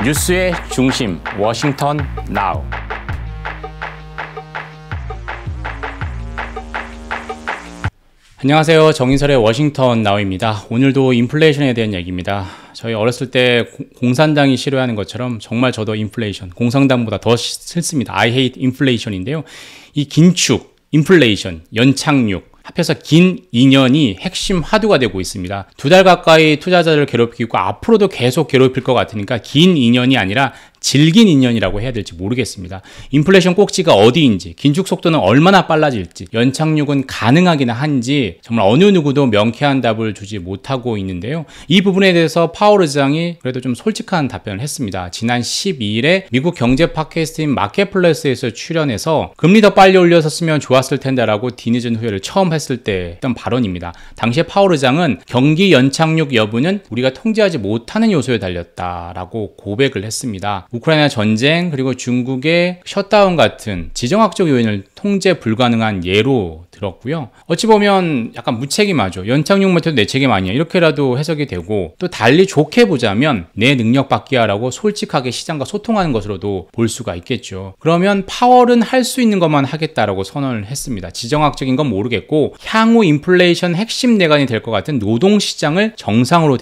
뉴스의 중심, 워싱턴 나우. 안녕하세요. 정인설의 워싱턴 나우입니다. 오늘도 인플레이션에 대한 얘기입니다. 저희 어렸을 때 공산당이 싫어하는 것처럼 정말 저도 인플레이션, 공산당보다 더 싫습니다. I hate inflation인데요. 이 긴축, 인플레이션, 연착륙, 합해서 긴 2년이 핵심 화두가 되고 있습니다. 2달 가까이 투자자들을 괴롭히고 앞으로도 계속 괴롭힐 것 같으니까 긴 2년이 아니라 질긴 2년이라고 해야 될지 모르겠습니다. 인플레이션 꼭지가 어디인지, 긴축 속도는 얼마나 빨라질지, 연착륙은 가능하기나 한지 정말 어느 누구도 명쾌한 답을 주지 못하고 있는데요. 이 부분에 대해서 파월 의장이 그래도 좀 솔직한 답변을 했습니다. 지난 12일에 미국 경제 팟캐스트인 마켓플레스에서 출연해서 금리 더 빨리 올렸었으면 좋았을 텐데라고 뒤늦은 후회를 처음 했을 때 했던 발언입니다. 당시에 파월 의장은 경기 연착륙 여부는 우리가 통제하지 못하는 요소에 달렸다라고 고백을 했습니다. 우크라이나 전쟁 그리고 중국의 셧다운 같은 지정학적 요인을 통제 불가능한 예로 들었고요. 어찌 보면 약간 무책임하죠. 연착륙 메터드 내 책임 아니야. 이렇게라도 해석이 되고, 또 달리 좋게 보자면 내 능력 밖이야라고 솔직하게 시장과 소통하는 것으로도 볼 수가 있겠죠. 그러면 파월은 할 수 있는 것만 하겠다라고 선언을 했습니다. 지정학적인 건 모르겠고 향후 인플레이션 핵심 내관이 될 것 같은 노동시장을 정상으로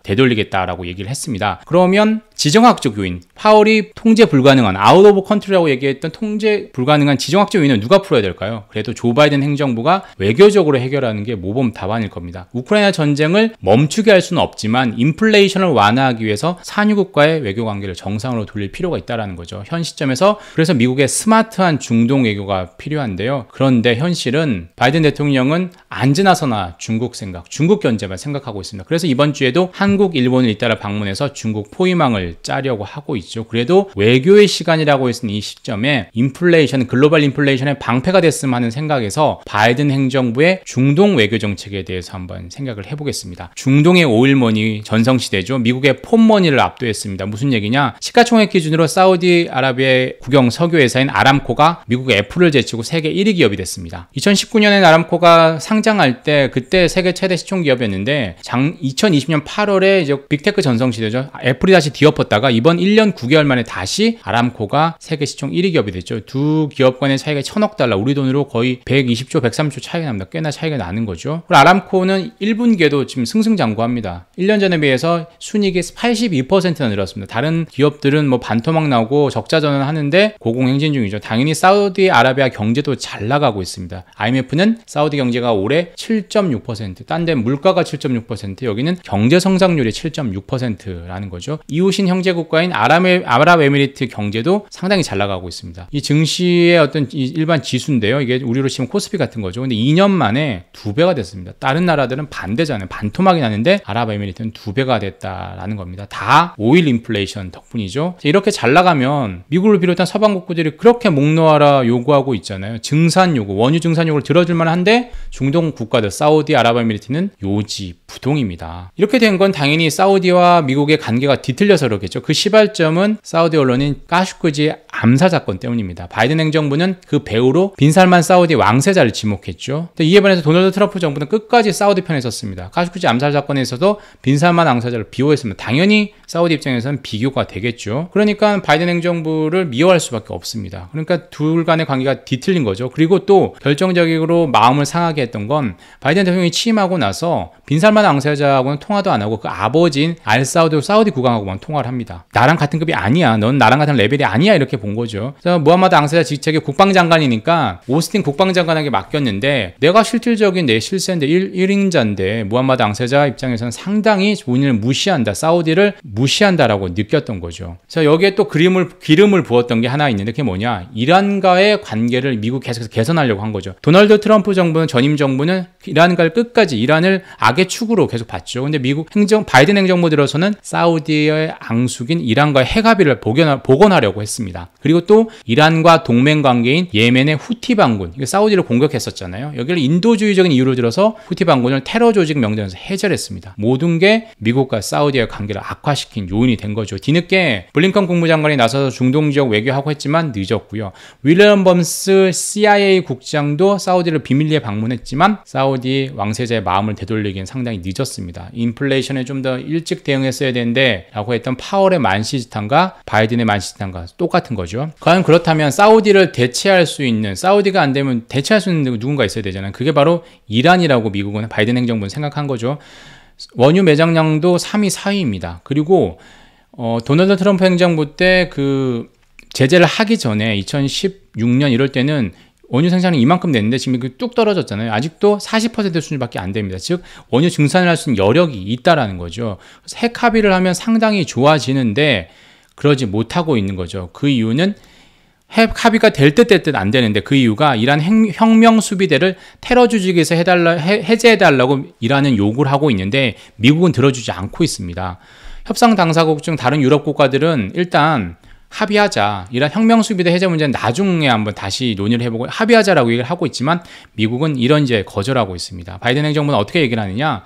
되돌리겠다라고 얘기를 했습니다. 그러면 지정학적 요인, 파월이 통제 불가능한 아웃 오브 컨트리라고 얘기했던 통제 불가능한 지정학적 요인은 누가 풀어야 될까요? 그래도 조 바이든 행정부가 외교적으로 해결하는 게 모범 답안일 겁니다. 우크라이나 전쟁을 멈추게 할 수는 없지만 인플레이션을 완화하기 위해서 산유국과의 외교 관계를 정상으로 돌릴 필요가 있다는 거죠. 현 시점에서 그래서 미국의 스마트한 중동 외교가 필요한데요. 그런데 현실은 바이든 대통령은 앉으나서나 중국 생각, 중국 견제만 생각하고 있습니다. 그래서 이번 주에도 한국, 일본을 잇따라 방문해서 중국 포위망을 짜려고 하고 있죠. 그래도 외교의 시간이라고 했은 이 시점에 인플레이션, 글로벌 인플레이션의 방패가 됐으면 하는 생각에서 바이든 행정부의 중동 외교 정책에 대해서 한번 생각을 해보겠습니다. 중동의 오일머니 전성시대죠. 미국의 폰머니를 압도했습니다. 무슨 얘기냐? 시가총액 기준으로 사우디아라비아의 국영 석유회사인 아람코가 미국의 애플을 제치고 세계 1위 기업이 됐습니다. 2019년에 아람코가 상장할 때 그때 세계 최대 시총 기업이었는데 2020년 8월에 이제 빅테크 전성시대죠. 애플이 다시 뒤엎었다가 이번 1년 9개월 만에 다시 아람코가 세계 시총 1위 기업이 됐죠. 두 기업 간의 차이가 1000억 달러, 우리 돈으로 거의 120조, 130조 차이가 납니다. 꽤나 차이가 나는 거죠. 그리고 아람코는 1분기에도 지금 승승장구합니다. 1년 전에 비해서 순이익이 82%나 늘었습니다. 다른 기업들은 뭐 반토막 나고 적자 전환하는데 고공행진 중이죠. 당연히 사우디아라비아 경제도 잘 나가고 있습니다. IMF는 사우디 경제가 올해 7.6%, 딴 데 물가가 7.6%, 여기는 경제 성장률이 7.6%라는 거죠. 이웃인 형제국가인 아랍에미리트 경제도 상당히 잘 나가고 있습니다. 이 증시의 어떤 일반 지수인데요. 이게 우리로 치면 코스피 같은 거죠. 근데 2년 만에 2배가 됐습니다. 다른 나라들은 반대잖아요. 반토막이 나는데 아랍에미리트는 2배가 됐다라는 겁니다. 다 오일 인플레이션 덕분이죠. 이렇게 잘 나가면 미국을 비롯한 서방국들이 그렇게 목 놓아라 요구하고 있잖아요. 증산 요구, 원유 증산 요구를 들어줄 만한데 중동 국가들, 사우디, 아랍에미리트는 요지부동입니다. 이렇게 된 건 당연히 사우디와 미국의 관계가 뒤틀려서 그렇겠죠. 그 시발점은 사우디 언론인 카슈크지 암살 사건 때문입니다. 바이든 행정부는 그 배후로 빈살만 사우디 왕세자를 지목했죠. 근데 이에 반해서 도널드 트럼프 정부는 끝까지 사우디 편에 섰습니다. 카슈크지 암살 사건에서도 빈살만 왕세자를 비호했습니다. 당연히 사우디 입장에서는 비교가 되겠죠. 그러니까 바이든 행정부를 미워할 수밖에 없습니다. 그러니까 둘 간의 관계가 뒤틀린 거죠. 그리고 또 결정적으로 마음을 상하게 했던 건 바이든 대통령이 취임하고 나서 빈살만 왕세자하고는 통화도 안 하고 그 아버지인 사우디 국왕하고만 통화를 합니다. 나랑 같은 급이 아니야. 넌 나랑 같은 레벨이 아니야. 이렇게 본 거죠. 그래서 무함마드 왕세자 직책이 국방장관이니까 오스틴 국방장관에게 맡겼는데 내가 실질적인 내 실세인데 1인자인데 무함마드 왕세자 입장에서는 상당히 본인을 무시한다. 사우디를 무시한다라고 느꼈던 거죠. 그래서 여기에 또 기름을 부었던 게 하나 있는데 그게 뭐냐? 이란과의 관계를 미국 계속해서 개선하려고 한 거죠. 도널드 트럼프 정부는, 전임 정부는 이란과를 끝까지 이란을 악의 축으로 계속 봤죠. 근데 바이든 행정부 들어서는 사우디의 앙숙인 이란과의 핵합의를 복원하려고 했습니다. 그리고 또 이란과 동맹 관계인 예멘의 후티 반군, 사우디를 공격했었잖아요. 여기를 인도주의적인 이유를 들어서 후티 반군을 테러 조직 명단에서 해제했습니다. 모든 게 미국과 사우디의 관계를 악화시킨 요인이 된 거죠. 뒤늦게 블링컨 국무장관이 나서서 중동 지역 외교하고 했지만 늦었고요. 윌리엄 범스 CIA 국장도 사우디를 비밀리에 방문했지만 사우디 왕세자의 마음을 되돌리기엔 상당히 늦었습니다. 인플레이션에 좀 더 일찍 대응했어야 되는데 라고 했던 파월의 만시지탄과 바이든의 만시지탄과 똑같은 거죠. 과연 그렇다면 사우디를 대체할 수 있는, 사우디가 안 되면 대체할 수 있는 누군가 있어야 되잖아요. 그게 바로 이란이라고 미국은, 바이든 행정부는 생각한 거죠. 원유 매장량도 3위, 4위입니다. 그리고 도널드 트럼프 행정부 때 그 제재를 하기 전에 2016년 이럴 때는 원유 생산이 이만큼 됐는데 지금 뚝 떨어졌잖아요. 아직도 40% 수준밖에 안 됩니다. 즉 원유 증산을 할 수 있는 여력이 있다라는 거죠. 그래서 핵 합의를 하면 상당히 좋아지는데 그러지 못하고 있는 거죠. 그 이유는 핵 합의가 될 듯 될 듯 안 되는데, 그 이유가 이란 혁명 수비대를 테러 조직에서 해제해달라고 이란은 요구를 하고 있는데 미국은 들어주지 않고 있습니다. 협상 당사국 중 다른 유럽 국가들은 일단 합의하자, 이란 혁명 수비대 해제 문제는 나중에 한번 다시 논의를 해보고 합의하자라고 얘기를 하고 있지만 미국은 이런 이제 거절하고 있습니다. 바이든 행정부는 어떻게 얘기를 하느냐,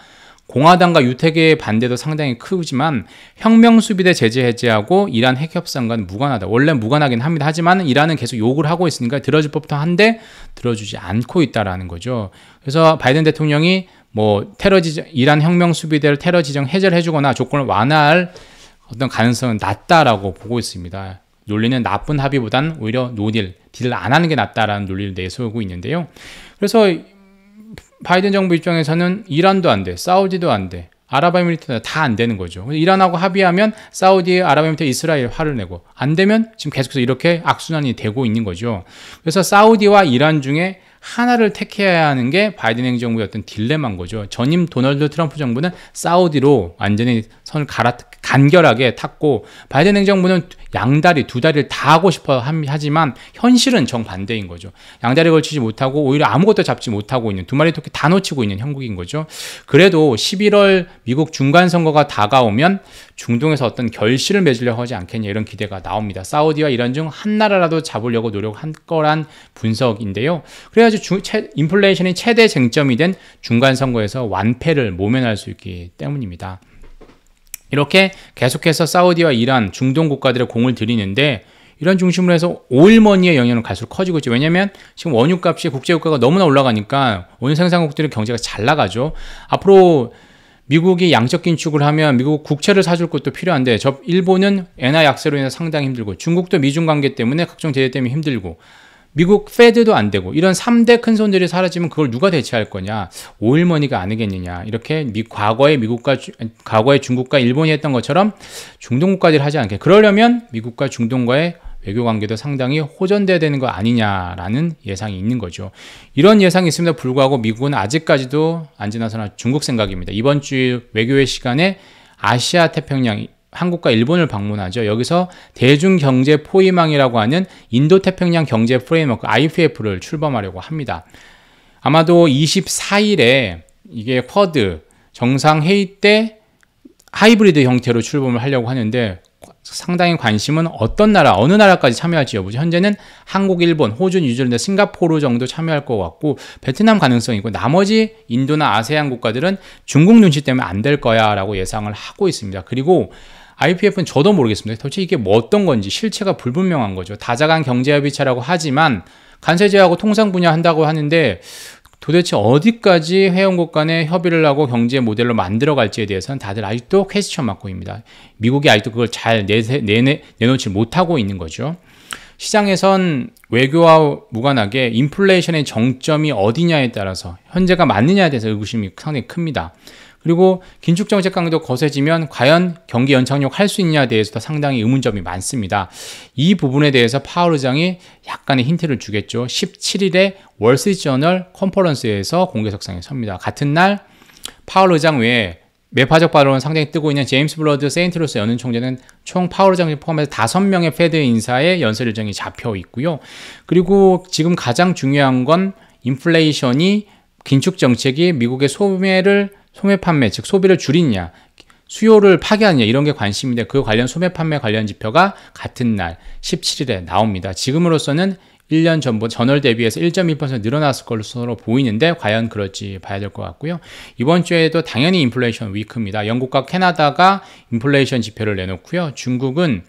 공화당과 유태계의 반대도 상당히 크지만 혁명 수비대 제재 해제하고 이란 핵 협상과는 무관하다. 원래 무관하긴 합니다. 하지만 이란은 계속 요구를 하고 있으니까 들어줄 법도 한데 들어주지 않고 있다라는 거죠. 그래서 바이든 대통령이 뭐 이란 혁명 수비대를 테러 지정 해제를 해주거나 조건을 완화할 어떤 가능성은 낮다라고 보고 있습니다. 논리는 나쁜 합의보단 오히려 딜을 안 하는 게 낫다라는 논리를 내세우고 있는데요. 그래서 바이든 정부 입장에서는 이란도 안 돼, 사우디도 안 돼, 아랍에미리트도 다 안 되는 거죠. 이란하고 합의하면 사우디, 아랍에미리트, 이스라엘 화를 내고, 안 되면 지금 계속해서 이렇게 악순환이 되고 있는 거죠. 그래서 사우디와 이란 중에 하나를 택해야 하는 게 바이든 행정부의 어떤 딜레마인 거죠. 전임 도널드 트럼프 정부는 사우디로 완전히 선을 간결하게 탔고, 바이든 행정부는 양다리, 두 다리를 다 하고 싶어 하지만 현실은 정반대인 거죠. 양다리 걸치지 못하고 오히려 아무것도 잡지 못하고 있는, 두 마리 토끼 다 놓치고 있는 형국인 거죠. 그래도 11월 미국 중간선거가 다가오면 중동에서 어떤 결실을 맺으려고 하지 않겠냐, 이런 기대가 나옵니다. 사우디와 이란 중 한 나라라도 잡으려고 노력한 거란 분석인데요. 그래가지고 인플레이션이 최대 쟁점이 된 중간선거에서 완패를 모면할 수 있기 때문입니다. 이렇게 계속해서 사우디와 이란, 중동 국가들의 공을 들이는데 이런 중심으로 해서 오일머니의 영향은 갈수록 커지고 있죠. 왜냐하면 지금 원유값이 국제유가가 너무나 올라가니까 원유 생산국들의 경제가 잘 나가죠. 앞으로 미국이 양적 긴축을 하면 미국 국채를 사줄 것도 필요한데, 일본은 엔화 약세로 인해서 상당히 힘들고, 중국도 미중 관계 때문에 각종 제재 때문에 힘들고, 미국 페드도 안 되고, 이런 3대 큰 손들이 사라지면 그걸 누가 대체할 거냐, 오일머니가 아니겠느냐, 이렇게 과거에 중국과 일본이 했던 것처럼 중동 국가들이 하지 않게, 그러려면 미국과 중동과의 외교 관계도 상당히 호전돼야 되는 거 아니냐라는 예상이 있는 거죠. 이런 예상이 있음에도 불구하고 미국은 아직까지도 안 지나서나 중국 생각입니다. 이번 주 외교의 시간에 아시아 태평양, 한국과 일본을 방문하죠. 여기서 대중경제 포위망이라고 하는 인도태평양 경제 프레임워크 IPF를 출범하려고 합니다. 아마도 24일에 이게 쿼드 정상회의 때 하이브리드 형태로 출범을 하려고 하는데, 상당히 관심은 어떤 나라, 어느 나라까지 참여할지 여부죠. 현재는 한국, 일본, 호주, 뉴질랜드, 싱가포르 정도 참여할 것 같고, 베트남 가능성이고, 나머지 인도나 아세안 국가들은 중국 눈치 때문에 안 될 거야 라고 예상을 하고 있습니다. 그리고 IPF는 저도 모르겠습니다. 도대체 이게 뭐 어떤 건지 실체가 불분명한 거죠. 다자간 경제협의체라고 하지만 관세제하고 통상 분야 한다고 하는데, 도대체 어디까지 회원국 간에 협의를 하고 경제 모델로 만들어갈지에 대해서는 다들 아직도 퀘스천 마크입니다. 미국이 아직도 그걸 잘 내놓지 못하고 있는 거죠. 시장에선 외교와 무관하게 인플레이션의 정점이 어디냐에 따라서 현재가 맞느냐에 대해서 의구심이 상당히 큽니다. 그리고 긴축 정책 강도 거세지면 과연 경기 연착륙 할 수 있냐에 대해서도 상당히 의문점이 많습니다. 이 부분에 대해서 파월 의장이 약간의 힌트를 주겠죠. 17일에 월스트리트저널 컨퍼런스에서 공개석상에 섭니다. 같은 날 파월 의장 외에 매파적 발언은 상당히 뜨고 있는 제임스 블러드 세인트루스 연은 총재는 총 파월 의장을 포함해서 5명의 페드 인사의 연설 일정이 잡혀 있고요. 그리고 지금 가장 중요한 건 인플레이션이, 긴축 정책이 미국의 소매 판매, 즉 소비를 줄이냐, 수요를 파괴하느냐 이런 게 관심인데 그 관련 소매 판매 관련 지표가 같은 날 17일에 나옵니다. 지금으로서는 1년 전보 전월 대비해서 1.1% 늘어났을 것으로 보이는데 과연 그럴지 봐야 될 것 같고요. 이번 주에도 당연히 인플레이션 위크입니다. 영국과 캐나다가 인플레이션 지표를 내놓고요. 중국은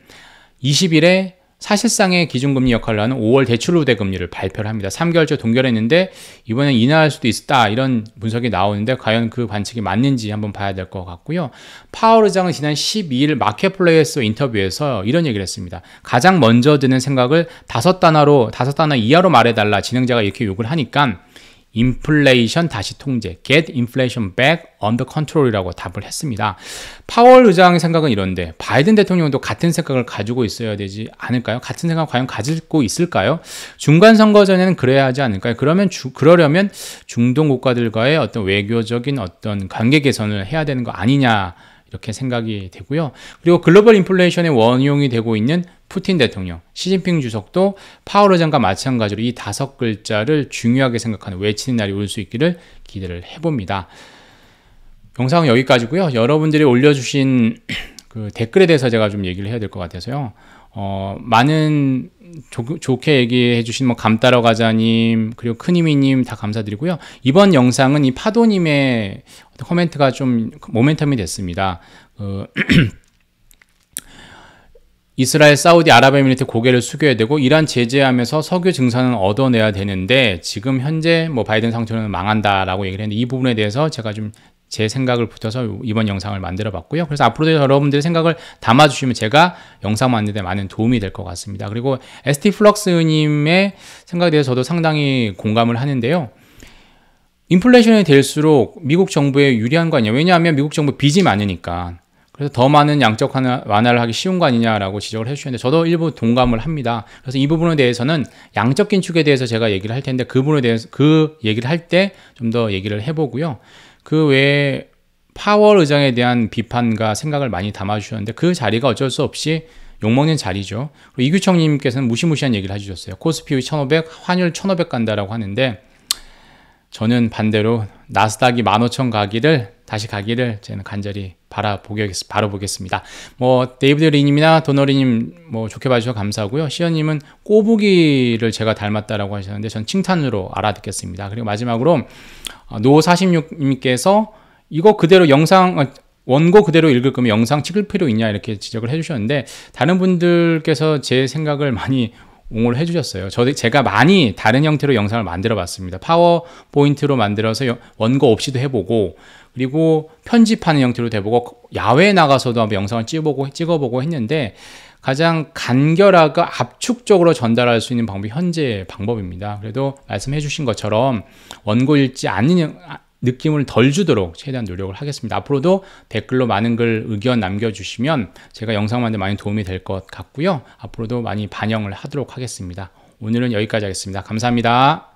20일에 사실상의 기준금리 역할을 하는 5월 대출 우대 금리를 발표를 합니다. 3개월째 동결했는데 이번엔 인하할 수도 있다 이런 분석이 나오는데 과연 그 관측이 맞는지 한번 봐야 될 것 같고요. 파월 의장은 지난 12일 마켓플레이스 인터뷰에서 이런 얘기를 했습니다. 가장 먼저 드는 생각을 5단어 이하로 말해달라 진행자가 이렇게 요구를 하니까 인플레이션 다시 통제, get inflation back under control이라고 답을 했습니다. 파월 의장의 생각은 이런데 바이든 대통령도 같은 생각을 가지고 있어야 되지 않을까요? 같은 생각 과연 가지고 있을까요? 중간 선거 전에는 그래야 하지 않을까요? 그러려면 중동 국가들과의 어떤 외교적인 어떤 관계 개선을 해야 되는 거 아니냐 이렇게 생각이 되고요. 그리고 글로벌 인플레이션의 원흉이 되고 있는 푸틴 대통령, 시진핑 주석도 파월 의장과 마찬가지로 이 5글자를 중요하게 생각하는 외치는 날이 올 수 있기를 기대를 해봅니다. 영상은 여기까지고요. 여러분들이 올려주신 그 댓글에 대해서 제가 좀 얘기를 해야 될 것 같아서요. 많은 좋게 얘기해 주신 뭐 감따러 가자님 그리고 큰이미님 다 감사드리고요. 이번 영상은 이 파도님의 코멘트가 좀 모멘텀이 됐습니다. 이스라엘, 사우디 아랍에미리트 고개를 숙여야 되고 이란 제재하면서 석유 증산은 얻어내야 되는데 지금 현재 뭐 바이든 상태로는 망한다라고 얘기를 했는데 이 부분에 대해서 제가 좀 제 생각을 붙여서 이번 영상을 만들어 봤고요. 그래서 앞으로도 여러분들의 생각을 담아주시면 제가 영상 만드는 데 많은 도움이 될 것 같습니다. 그리고 ST플럭스님의 생각에 대해서 저도 상당히 공감을 하는데요. 인플레이션이 될수록 미국 정부에 유리한 거 아니냐. 왜냐하면 미국 정부 빚이 많으니까. 그래서 더 많은 양적 완화를 하기 쉬운 거 아니냐라고 지적을 해주셨는데 저도 일부 동감을 합니다. 그래서 이 부분에 대해서는 양적 긴축에 대해서 제가 얘기를 할 텐데 그 부분에 대해서 그 얘기를 할 때 좀 더 얘기를 해보고요. 그 외에 파월 의장에 대한 비판과 생각을 많이 담아주셨는데 그 자리가 어쩔 수 없이 욕먹는 자리죠. 그리고 이규청님께서는 무시무시한 얘기를 해주셨어요. 코스피 1500, 환율 1500 간다라고 하는데 저는 반대로 나스닥이 15,000 다시 가기를 저는 간절히 바라보겠습니다. 뭐 데이비드 리님이나 도너리님 뭐 좋게 봐주셔서 감사하고요. 시연님은 꼬부기를 제가 닮았다라고 하셨는데 전 칭찬으로 알아듣겠습니다. 그리고 마지막으로 노46님께서 이거 그대로 영상 원고 그대로 읽을 거면 영상 찍을 필요 있냐 이렇게 지적을 해주셨는데 다른 분들께서 제 생각을 많이 옹호를 해주셨어요. 제가 많이 다른 형태로 영상을 만들어 봤습니다. 파워포인트로 만들어서 원고 없이도 해보고 그리고 편집하는 형태로 해보고 야외에 나가서도 한번 영상을 찍어보고 했는데 가장 간결하고 압축적으로 전달할 수 있는 방법이 현재의 방법입니다. 그래도 말씀해 주신 것처럼 원고 읽지 않는 느낌을 덜 주도록 최대한 노력을 하겠습니다. 앞으로도 댓글로 많은 글 의견 남겨주시면 제가 영상 만드는 데 많이 도움이 될 것 같고요. 앞으로도 많이 반영을 하도록 하겠습니다. 오늘은 여기까지 하겠습니다. 감사합니다.